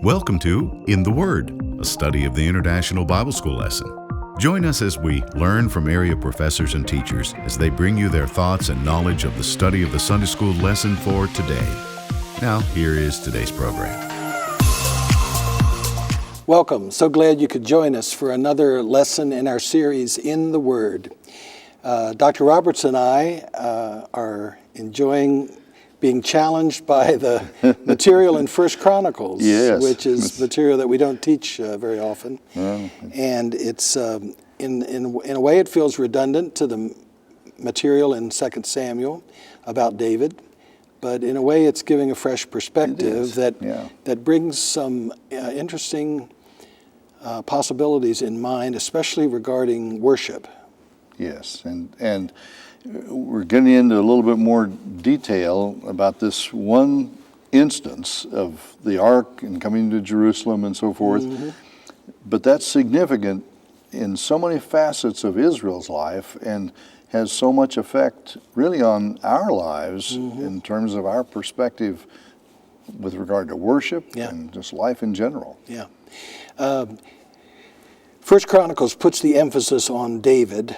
Welcome to In the Word, a study of the International Bible School lesson. Join us as we learn from area professors and teachers as they bring you their thoughts and knowledge of the study of the Sunday School lesson for today. Now, here is today's program. Welcome. So glad you could join us for another lesson in our series, In the Word. Dr. Roberts and I are enjoying being challenged by the material in 1 Chronicles, Yes. which is material that we don't teach very often. And it's, in a way, it feels redundant to the material in 2 Samuel about David. But in a way, it's giving a fresh perspective that brings some interesting possibilities in mind, especially regarding worship. Yes, and we're getting into a little bit more detail about this one instance of the ark and coming to Jerusalem and so forth. Mm-hmm. But that's significant in so many facets of Israel's life and has so much effect really on our lives in terms of our perspective with regard to worship and just life in general. Yeah. First Chronicles puts the emphasis on David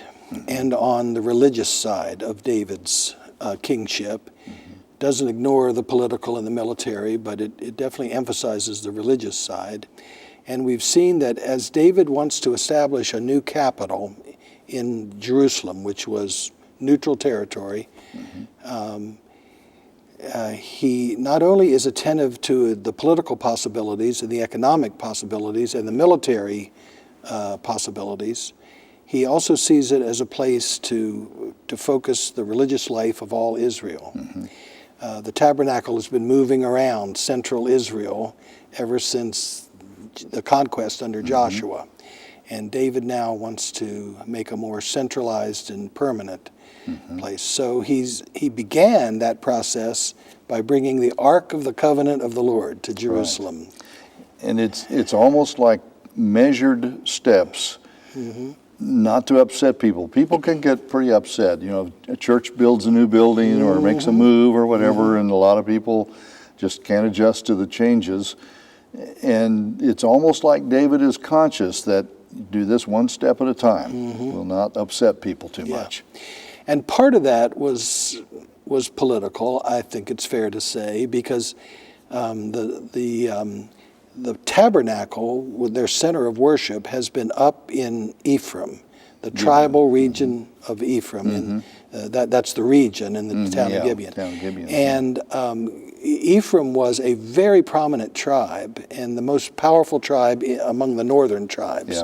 and on the religious side of David's kingship. Doesn't ignore the political and the military, but it definitely emphasizes the religious side. And we've seen that as David wants to establish a new capital in Jerusalem, which was neutral territory, he not only is attentive to the political possibilities and the economic possibilities and the military possibilities, he also sees it as a place to focus the religious life of all Israel. The tabernacle has been moving around central Israel ever since the conquest under Joshua. And David now wants to make a more centralized and permanent place. So he began that process by bringing the Ark of the Covenant of the Lord to Jerusalem. Right. And it's almost like measured steps, not to upset people. People can get pretty upset. You know, a church builds a new building or makes a move or whatever, and a lot of people just can't adjust to the changes. And it's almost like David is conscious that do this one step at a time. Will not upset people too much. And part of that was political, I think it's fair to say, because the tabernacle, with their center of worship, has been up in Ephraim, the tribal region of Ephraim. That's the region in the town of Gibeon. And Ephraim was a very prominent tribe and the most powerful tribe among the northern tribes.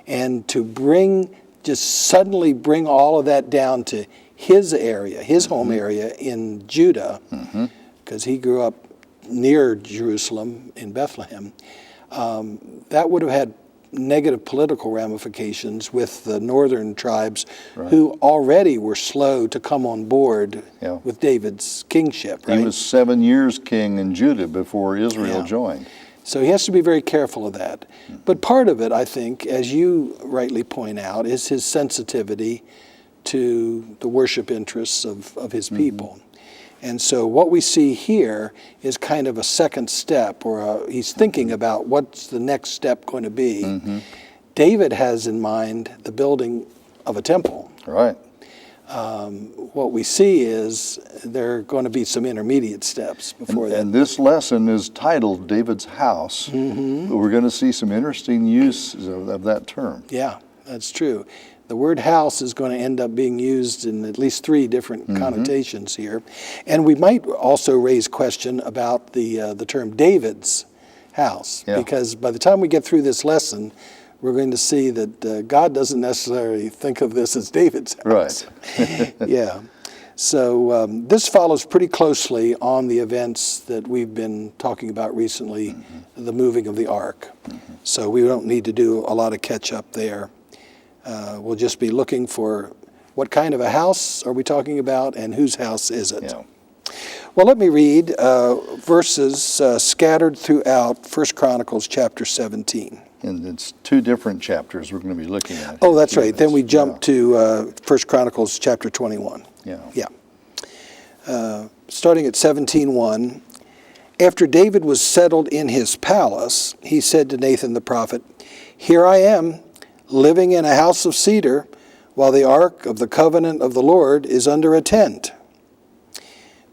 And to suddenly bring all of that down to his area, his home area in Judah, because he grew up near Jerusalem in Bethlehem, that would have had negative political ramifications with the northern tribes who already were slow to come on board with David's kingship. Right? He was 7 years king in Judah before Israel joined. So he has to be very careful of that. But part of it, I think, as you rightly point out, is his sensitivity to the worship interests of his people. And so what we see here is kind of a second step, or he's thinking about what's the next step going to be. David has in mind the building of a temple. Right. What we see is there are going to be some intermediate steps before that. And this lesson is titled David's House. We're going to see some interesting uses of that term. Yeah, that's true. The word house is going to end up being used in at least 3 different connotations here. And we might also raise question about the term David's house, because by the time we get through this lesson, we're going to see that God doesn't necessarily think of this as David's house. Right. So this follows pretty closely on the events that we've been talking about recently, the moving of the ark. So we don't need to do a lot of catch up there. We'll just be looking for what kind of a house are we talking about and whose house is it. Well, let me read verses scattered throughout 1 Chronicles chapter 17. And it's 2 different chapters we're going to be looking at. Oh, that's right. Then we jump to 1 Chronicles chapter 21. Starting at 17:1. After David was settled in his palace, he said to Nathan the prophet, "Here I am, living in a house of cedar, while the ark of the covenant of the Lord is under a tent."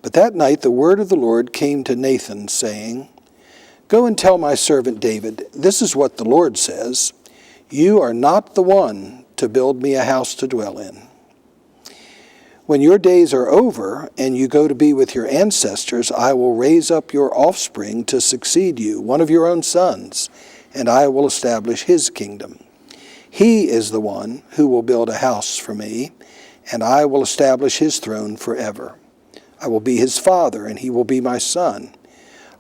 But that night the word of the Lord came to Nathan, saying, "Go and tell my servant David, this is what the Lord says, you are not the one to build me a house to dwell in. When your days are over and you go to be with your ancestors, I will raise up your offspring to succeed you, one of your own sons, and I will establish his kingdom. He is the one who will build a house for me, and I will establish his throne forever. I will be his father, and he will be my son.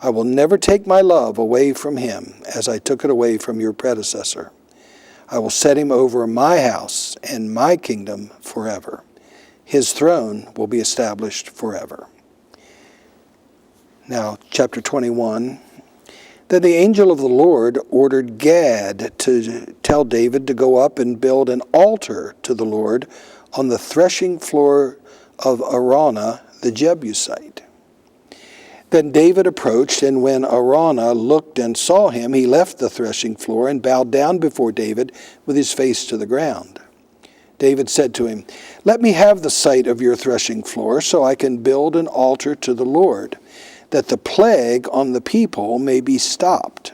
I will never take my love away from him, as I took it away from your predecessor. I will set him over my house and my kingdom forever. His throne will be established forever." Now, chapter 21. Then the angel of the Lord ordered Gad to tell David to go up and build an altar to the Lord on the threshing floor of Araunah the Jebusite. Then David approached, and when Araunah looked and saw him, he left the threshing floor and bowed down before David with his face to the ground. David said to him, "Let me have the site of your threshing floor, so I can build an altar to the Lord, that the plague on the people may be stopped.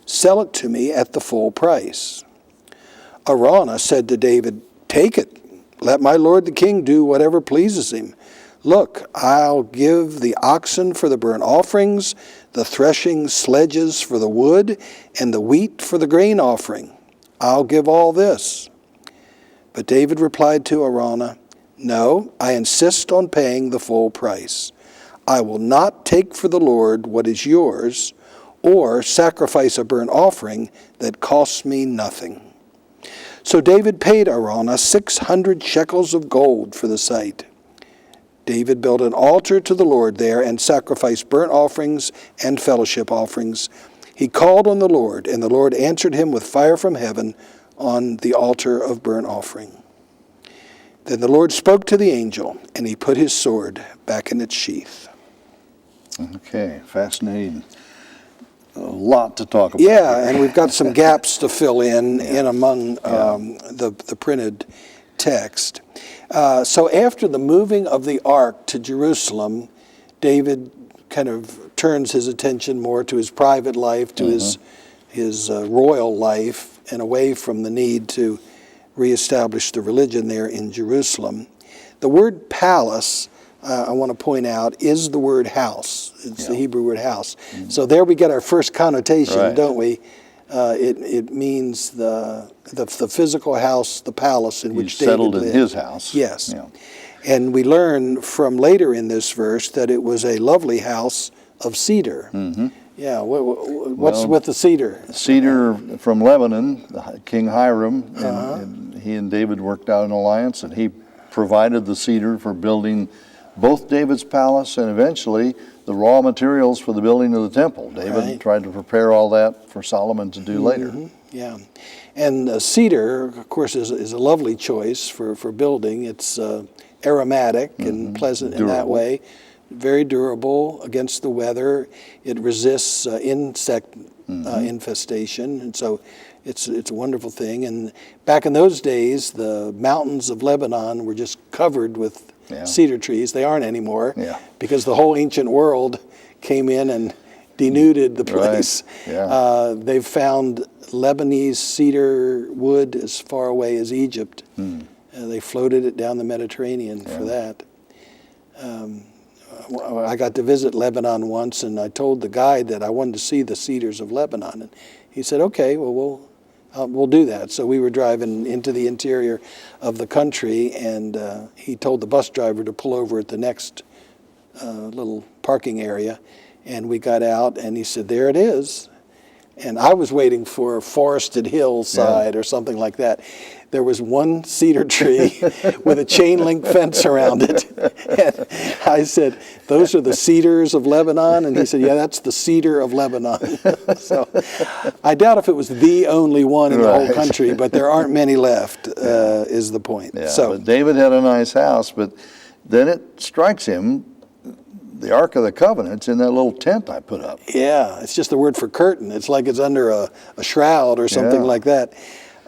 Sell it to me at the full price." Araunah said to David, "Take it. Let my lord the king do whatever pleases him. Look, I'll give the oxen for the burnt offerings, the threshing sledges for the wood, and the wheat for the grain offering. I'll give all this." But David replied to Araunah, "No, I insist on paying the full price. I will not take for the Lord what is yours, or sacrifice a burnt offering that costs me nothing." So David paid Araunah 600 shekels of gold for the site. David built an altar to the Lord there and sacrificed burnt offerings and fellowship offerings. He called on the Lord, and the Lord answered him with fire from heaven on the altar of burnt offering. Then the Lord spoke to the angel, and he put his sword back in its sheath. Okay, fascinating. A lot to talk about. Yeah, and we've got some gaps to fill in among the printed text. So after the moving of the ark to Jerusalem, David kind of turns his attention more to his private life, to his royal life, and away from the need to reestablish the religion there in Jerusalem. The word palace, I want to point out, is the word house. It's the Hebrew word house. So there we get our first connotation, don't we? It means the physical house, the palace in which David lived. Settled in his house. Yes. Yeah. And we learn from later in this verse that it was a lovely house of cedar. Yeah, what's with the cedar? Cedar from Lebanon, King Hiram, and he and David worked out an alliance, and he provided the cedar for building both David's palace and eventually the raw materials for the building of the temple. David tried to prepare all that for Solomon to do later. Yeah, and cedar, of course, is a lovely choice for building. It's aromatic and pleasant in that way. Very durable against the weather. It resists insect infestation, and so it's a wonderful thing. And back in those days, the mountains of Lebanon were just covered with cedar trees. They aren't anymore because the whole ancient world came in and denuded the place. They've found Lebanese cedar wood as far away as Egypt. They floated it down the Mediterranean for that. I got to visit Lebanon once, and I told the guide that I wanted to see the cedars of Lebanon, and he said, "Okay, well, we'll do that." So we were driving into the interior of the country, and he told the bus driver to pull over at the next little parking area, and we got out, and he said, "There it is." And I was waiting for a forested hillside or something like that. There was one cedar tree with a chain link fence around it. And I said, "Those are the cedars of Lebanon?" And he said, "Yeah, that's the cedar of Lebanon." So I doubt if it was the only one in the whole country, but there aren't many left, is the point. So but David had a nice house, but then it strikes him the Ark of the Covenant's in that little tent I put up. Yeah, it's just the word for curtain. It's like it's under a shroud or something like that.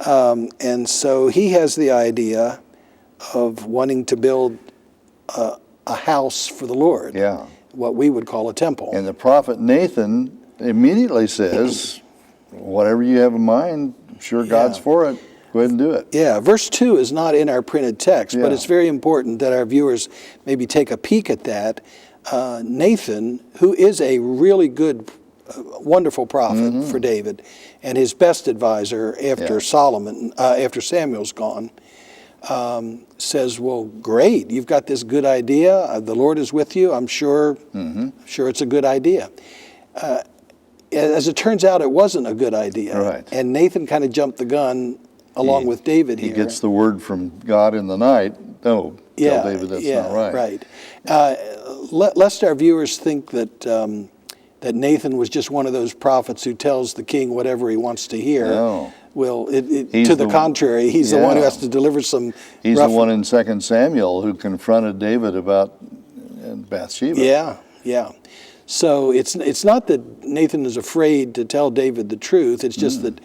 And so he has the idea of wanting to build a house for the Lord. Yeah. What we would call a temple. And the prophet Nathan immediately says, whatever you have in mind, I'm sure God's for it. Go ahead and do it. Yeah, verse 2 is not in our printed text, but it's very important that our viewers maybe take a peek at that. Nathan, who is a really good, wonderful prophet for David, and his best advisor after after Samuel's gone, says, well, great, you've got this good idea. The Lord is with you. I'm sure it's a good idea. As it turns out, it wasn't a good idea. Right. And Nathan kind of jumped the gun along with David here. He gets the word from God in the night. No, tell David that's not right. Right. Lest our viewers think that that Nathan was just one of those prophets who tells the king whatever he wants to hear. No. Well, to the contrary, he's the one who has to deliver some. He's the one in 2 Samuel who confronted David about Bathsheba. Yeah. So it's not that Nathan is afraid to tell David the truth. It's just that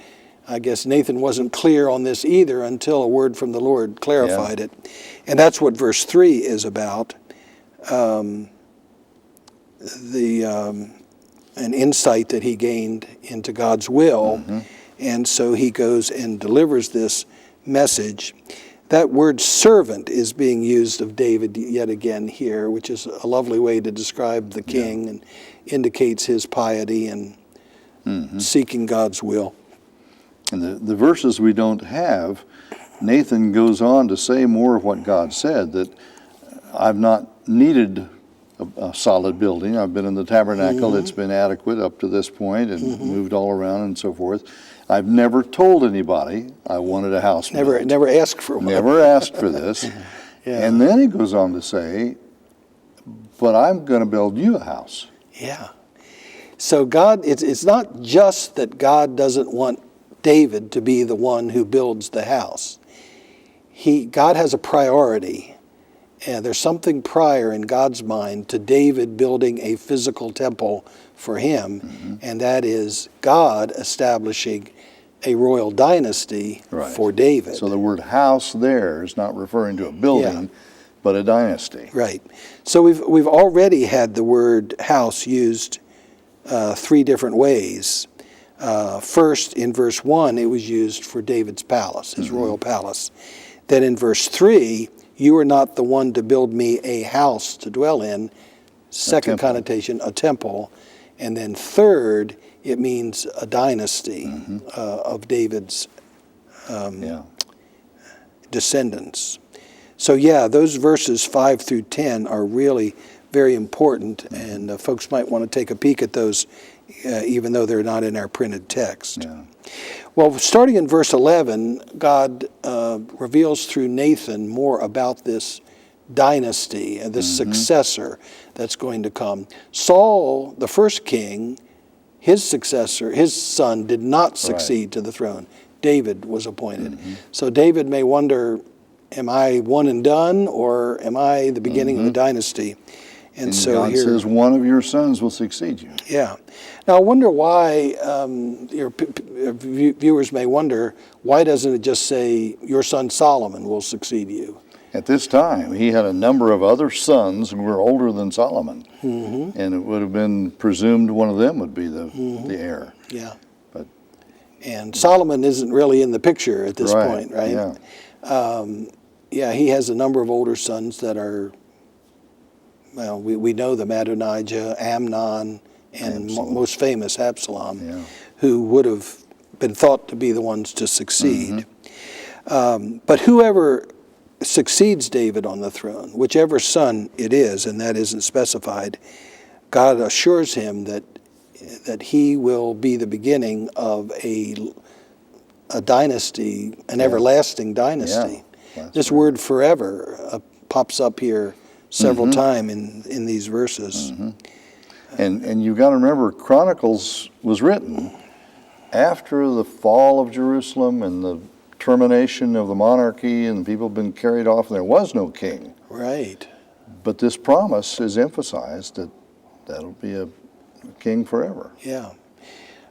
I guess Nathan wasn't clear on this either until a word from the Lord clarified it. And that's what verse 3 is about. An insight that he gained into God's will. And so he goes and delivers this message. That word servant is being used of David yet again here, which is a lovely way to describe the king and indicates his piety and seeking God's will. And the verses we don't have, Nathan goes on to say more of what God said, that I've not needed a solid building. I've been in the tabernacle. It's been adequate up to this point and moved all around and so forth. I've never told anybody I wanted a house built. Never asked for one. Never asked for this. And then he goes on to say, but I'm going to build you a house. Yeah. So God, it's not just that God doesn't want David to be the one who builds the house. God has a priority. And there's something prior in God's mind to David building a physical temple for him, and that is God establishing a royal dynasty for David. So the word house there is not referring to a building, but a dynasty. Right. So we've already had the word house used 3 different ways. First, in verse 1, it was used for David's palace, his royal palace. Then in verse 3, you are not the one to build me a house to dwell in. Second connotation, a temple. And then third, it means a dynasty of David's descendants. So those verses 5 through 10 are really very important, and folks might want to take a peek at those, even though they're not in our printed text. Yeah. Well, starting in verse 11, God reveals through Nathan more about this dynasty and this successor that's going to come. Saul, the first king, his successor, his son, did not succeed to the throne. David was appointed. So David may wonder, am I one and done, or am I the beginning of a dynasty? And so God here says one of your sons will succeed you. Yeah. Now I wonder why, your viewers may wonder, why doesn't it just say your son Solomon will succeed you? At this time, he had a number of other sons who were older than Solomon, and it would have been presumed one of them would be the heir. Yeah. But and Solomon isn't really in the picture at this point, right? Yeah. He has a number of older sons that are, well, we know them, Adonijah, Amnon, and most famous Absalom, who would have been thought to be the ones to succeed. But whoever succeeds David on the throne, whichever son it is, and that isn't specified, God assures him that he will be the beginning of a dynasty, an everlasting dynasty. This word forever pops up here several times in these verses. And you've got to remember, Chronicles was written after the fall of Jerusalem and the termination of the monarchy, and people have been carried off, and there was no king. Right. But this promise is emphasized that that'll be a king forever. Yeah.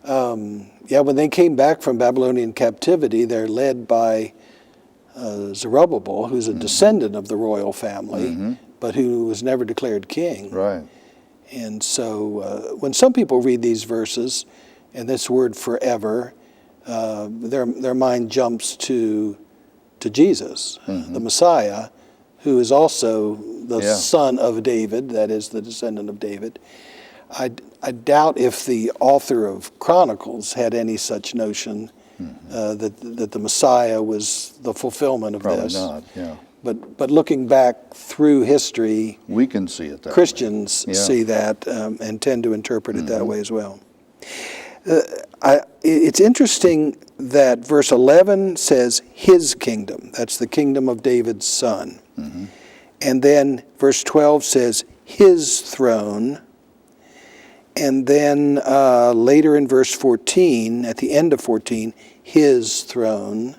When they came back from Babylonian captivity, they're led by Zerubbabel, who's a descendant of the royal family, but who was never declared king. Right. And so when some people read these verses and this word forever, their mind jumps to Jesus, the Messiah, who is also the son of David, that is the descendant of David. I doubt if the author of Chronicles had any such notion that the Messiah was the fulfillment of Probably this. not, yeah. But looking back through history, We can see it that Christians way. Yeah. see that and tend to interpret it that way as well. It's interesting that verse 11 says his kingdom. That's the kingdom of David's son. And then verse 12 says his throne. And then later in verse 14, at the end of 14, his throne.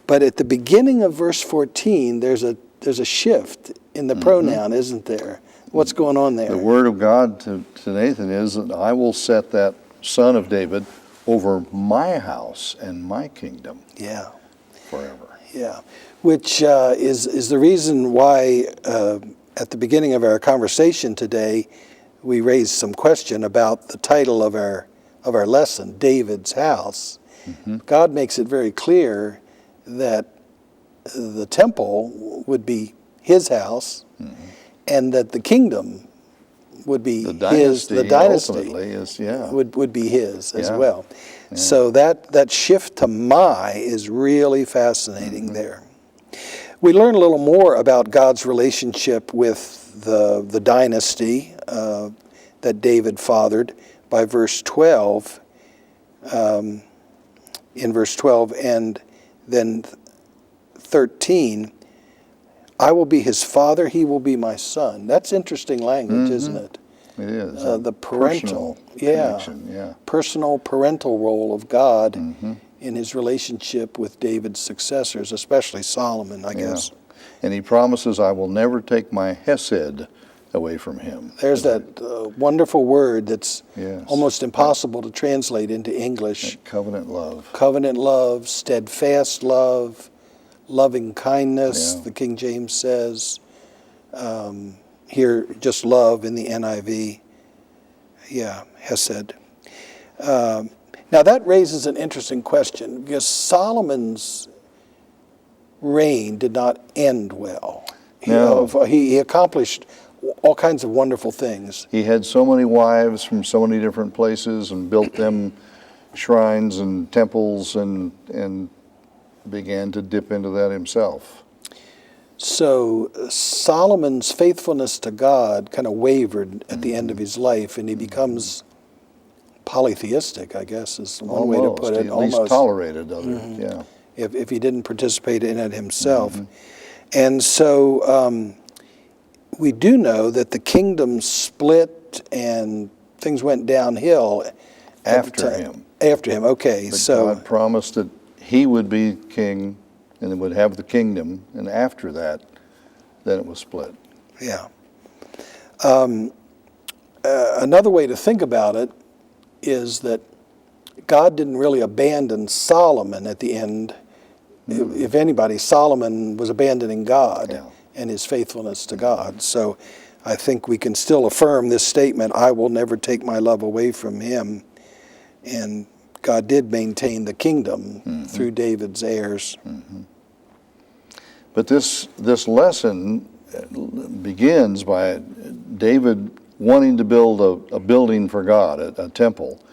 But at the beginning of verse 14, there's a shift in the pronoun, isn't there? What's going on there? The word of God to Nathan is that I will set that son of David over my house and my kingdom forever. Yeah, which is the reason why at the beginning of our conversation today, we raised some question about the title of our lesson, David's house. God makes it very clear that the temple would be his house, and that the kingdom would be the dynasty, his. The dynasty ultimately is would be his as well. Yeah. So that shift to my is really fascinating there. We learn a little more about God's relationship with the dynasty that David fathered by verse 12. In verse 12 and then 13, I will be his father, he will be my son. That's interesting language, isn't it? It is. The parental, connection, personal parental role of God in his relationship with David's successors, especially Solomon, I guess. And he promises, I will never take my hesed away from him. There's that wonderful word that's almost impossible to translate into English. That covenant love. Covenant love, steadfast love, loving kindness, the King James says. Here, just love in the NIV. Yeah, hesed. Now that raises an interesting question, because Solomon's reign did not end well. He accomplished all kinds of wonderful things. He had so many wives from so many different places and built them shrines and temples and began to dip into that himself. So Solomon's faithfulness to God kind of wavered at the end of his life, and he becomes polytheistic, I guess is one way to put it. He at least tolerated others, if he didn't participate in it himself. And so we do know that the kingdom split and things went downhill after him. After him, okay. But so God promised that he would be king and would have the kingdom, and after that, then it was split. Yeah. Another way to think about it is that God didn't really abandon Solomon at the end. If anybody, Solomon was abandoning God and his faithfulness to God. So I think we can still affirm this statement, I will never take my love away from him. And God did maintain the kingdom through David's heirs. But this lesson begins by David wanting to build a building for God, a temple.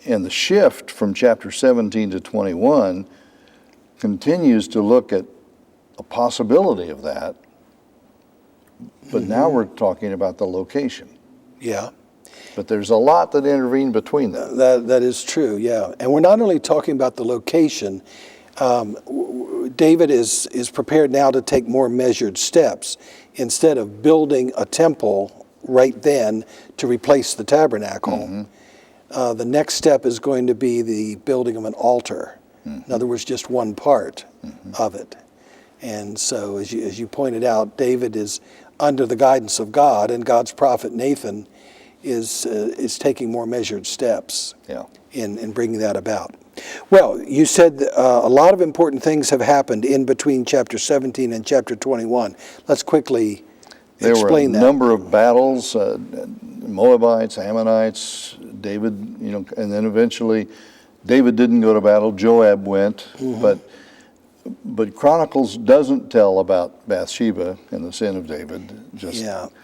And the shift from chapter 17 to 21 continues to look at a possibility of that. But now we're talking about the location. Yeah. But there's a lot that intervened between them. That is true, yeah. And we're not only talking about the location. David is prepared now to take more measured steps. Instead of building a temple right then to replace the tabernacle, the next step is going to be the building of an altar. In other words, just one part of it. And so, as you pointed out, David is under the guidance of God, and God's prophet Nathan is taking more measured steps in bringing that about. Well, you said a lot of important things have happened in between chapter 17 and chapter 21. Let's quickly explain that. There were a number of battles, Moabites, Ammonites, David, and then eventually David didn't go to battle, Joab went, but Chronicles doesn't tell about Bathsheba and the sin of David.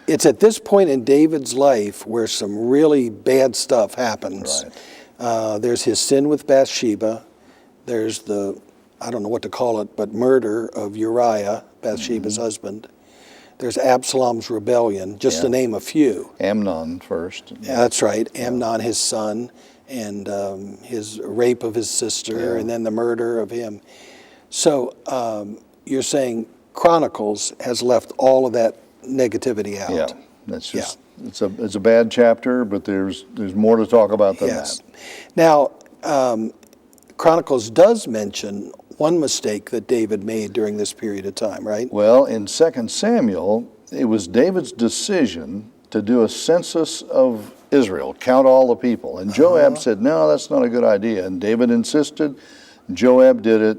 It's at this point in David's life where some really bad stuff happens. Right. There's his sin with Bathsheba. There's the, I don't know what to call it, but murder of Uriah, Bathsheba's husband. There's Absalom's rebellion, just to name a few. Amnon first. Yeah, that's right. Amnon, his son, and his rape of his sister, and then the murder of him. So you're saying Chronicles has left all of that negativity out. Yeah, that's just it's a bad chapter, but there's more to talk about than that. Now, Chronicles does mention one mistake that David made during this period of time, right? Well, in 2 Samuel, it was David's decision to do a census of Israel, count all the people. And Joab said, no, that's not a good idea. And David insisted. Joab did it.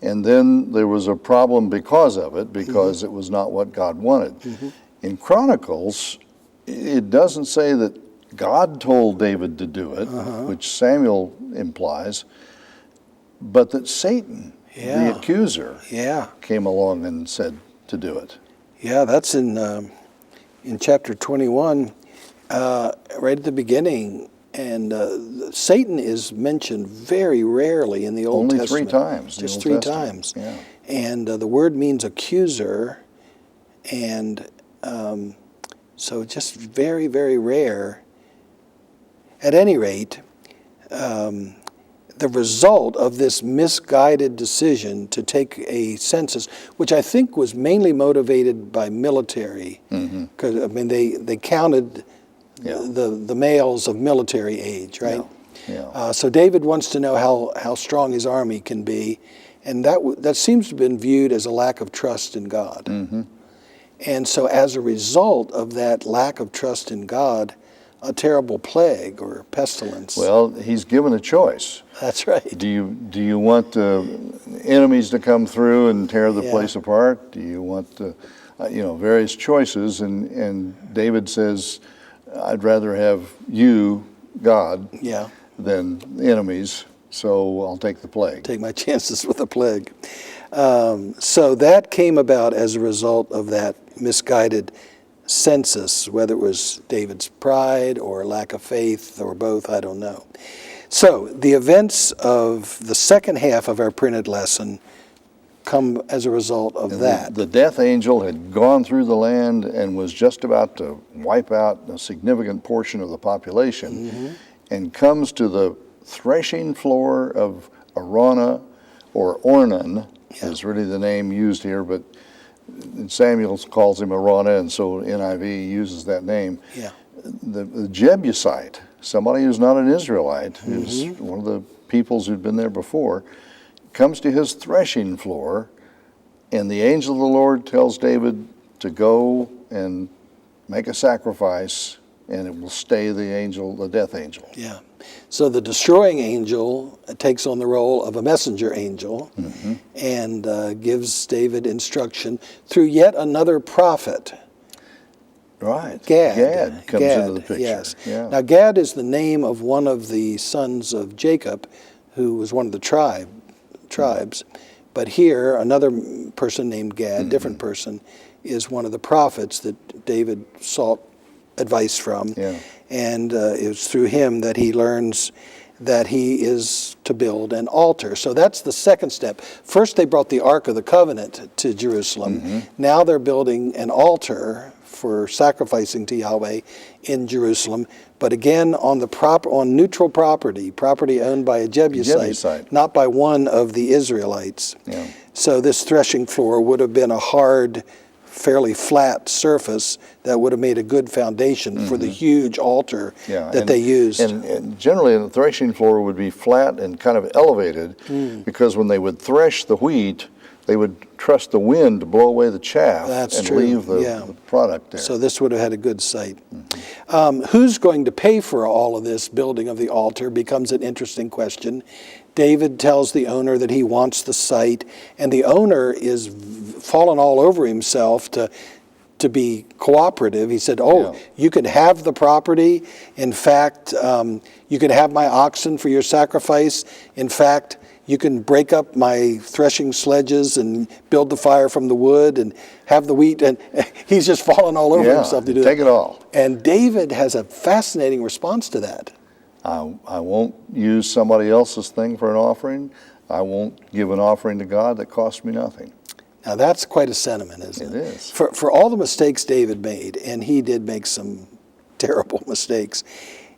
And then there was a problem because of it, because it was not what God wanted. In Chronicles, it doesn't say that God told David to do it, which Samuel implies, but that Satan, the accuser, came along and said to do it. Yeah, that's in chapter 21, right at the beginning. And Satan is mentioned very rarely in the Old Testament. Only 3 times. Just 3 times. Yeah. And the word means accuser, and so just very, very rare. At any rate, the result of this misguided decision to take a census, which I think was mainly motivated by military, because they counted the males of military age, right? So David wants to know how strong his army can be, and that seems to have been viewed as a lack of trust in God. And so as a result of that lack of trust in God, a terrible plague or pestilence. Well, he's given a choice. That's right. Do you want enemies to come through and tear the place apart? Do you want various choices? And David says, I'd rather have you, God, than enemies, so I'll take the plague. Take my chances with the plague. So that came about as a result of that misguided census, whether it was David's pride or lack of faith or both, I don't know. So the events of the second half of our printed lesson come as a result of that. The death angel had gone through the land and was just about to wipe out a significant portion of the population, and comes to the threshing floor of Araunah, or Ornan is really the name used here, but Samuel calls him Araunah, and so NIV uses that name. The Jebusite, somebody who's not an Israelite, who's one of the peoples who'd been there before, comes to his threshing floor, and the angel of the Lord tells David to go and make a sacrifice, and it will stay the death angel. So the destroying angel takes on the role of a messenger angel and gives David instruction through yet another prophet. Right. Gad comes into the picture. Yes. Now Gad is the name of one of the sons of Jacob, who was one of the tribes. But here, another person named Gad, different person, is one of the prophets that David sought advice from. And it's through him that he learns that he is to build an altar. So that's the second step. First, they brought the Ark of the Covenant to Jerusalem. Now they're building an altar for sacrificing to Yahweh in Jerusalem, but again on neutral property owned by a Jebusite, not by one of the Israelites. So this threshing floor would have been a hard, fairly flat surface that would have made a good foundation for the huge altar that they used. And generally the threshing floor would be flat and kind of elevated because when they would thresh the wheat, they would trust the wind to blow away the chaff That's and true. leave the product there. So this would have had a good site. Who's going to pay for all of this building of the altar becomes an interesting question. David tells the owner that he wants the site, and the owner is fallen all over himself to be cooperative. He said, you can have the property. In fact, you can have my oxen for your sacrifice. In fact, you can break up my threshing sledges and build the fire from the wood and have the wheat. And he's just fallen all over himself to do take it all. And David has a fascinating response to that. I won't use somebody else's thing for an offering. I won't give an offering to God that costs me nothing. Now that's quite a sentiment, isn't it? It is. For all the mistakes David made, and he did make some terrible mistakes,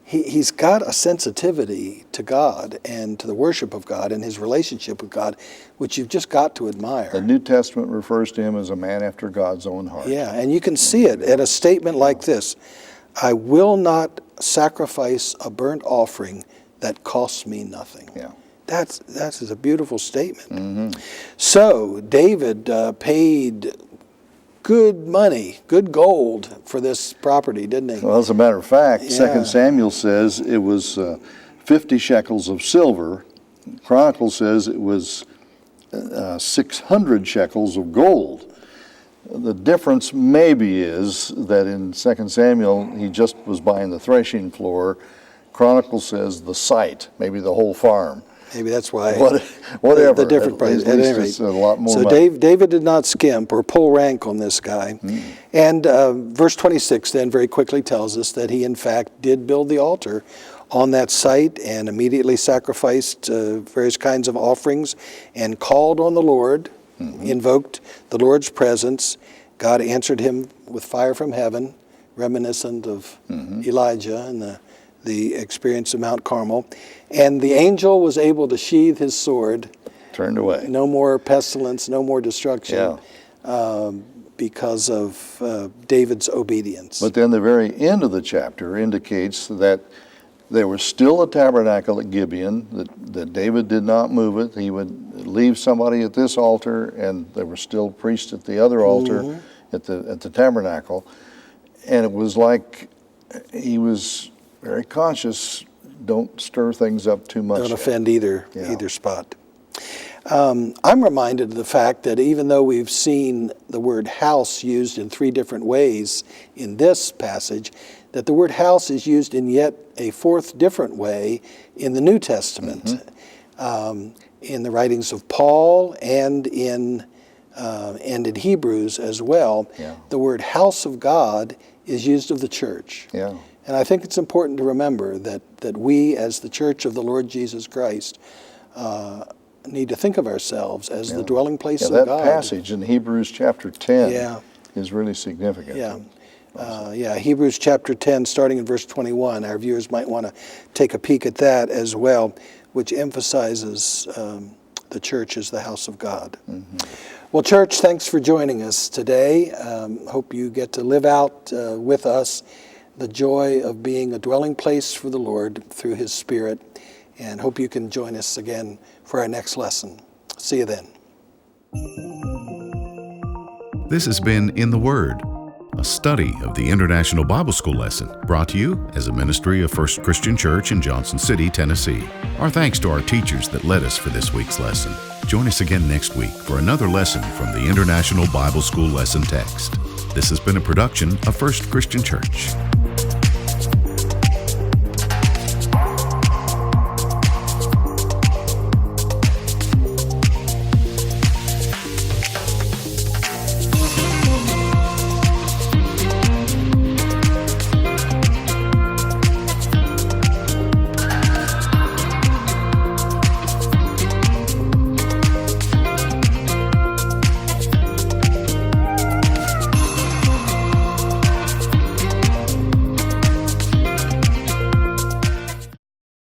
he's got a sensitivity to God and to the worship of God and his relationship with God, which you've just got to admire. The New Testament refers to him as a man after God's own heart. Yeah, and you can see it at a statement like this: I will not sacrifice a burnt offering that costs me nothing. Yeah. That's a beautiful statement. Mm-hmm. So David paid good money, good gold for this property, didn't he? Well, as a matter of fact, Yeah. 2 Samuel says it was 50 shekels of silver. Chronicles says it was 600 shekels of gold. The difference maybe is that in 2 Samuel, he just was buying the threshing floor. Chronicles says the site, maybe the whole farm. Maybe that's why. Whatever. The different price. At least it's a lot more so money. David did not skimp or pull rank on this guy. And verse 26 then very quickly tells us that he in fact did build the altar on that site and immediately sacrificed various kinds of offerings and called on the Lord, invoked the Lord's presence. God answered him with fire from heaven, reminiscent of Elijah and the experience of Mount Carmel. And the angel was able to sheathe his sword. Turned away. No more pestilence, no more destruction, because of David's obedience. But then the very end of the chapter indicates that there was still a tabernacle at Gibeon, that David did not move it. He would leave somebody at this altar, and there were still priests at the other altar at the tabernacle. And it was like he was very conscious, don't stir things up too much. Don't offend either spot. I'm reminded of the fact that even though we've seen the word house used in 3 different ways in this passage, that the word house is used in yet a 4th different way in the New Testament, in the writings of Paul and in Hebrews as well. Yeah. The word house of God is used of the church. Yeah. And I think it's important to remember that we, as the Church of the Lord Jesus Christ, need to think of ourselves as the dwelling place of that God. passage in Hebrews chapter 10 is really significant. Hebrews chapter 10, starting in verse 21. Our viewers might want to take a peek at that as well, which emphasizes the church as the house of God. Well, church, thanks for joining us today. Hope you get to live out with us the joy of being a dwelling place for the Lord through His Spirit, and hope you can join us again for our next lesson. See you then. This has been In the Word, a study of the International Bible School lesson brought to you as a ministry of First Christian Church in Johnson City, Tennessee. Our thanks to our teachers that led us for this week's lesson. Join us again next week for another lesson from the International Bible School lesson text. This has been a production of First Christian Church.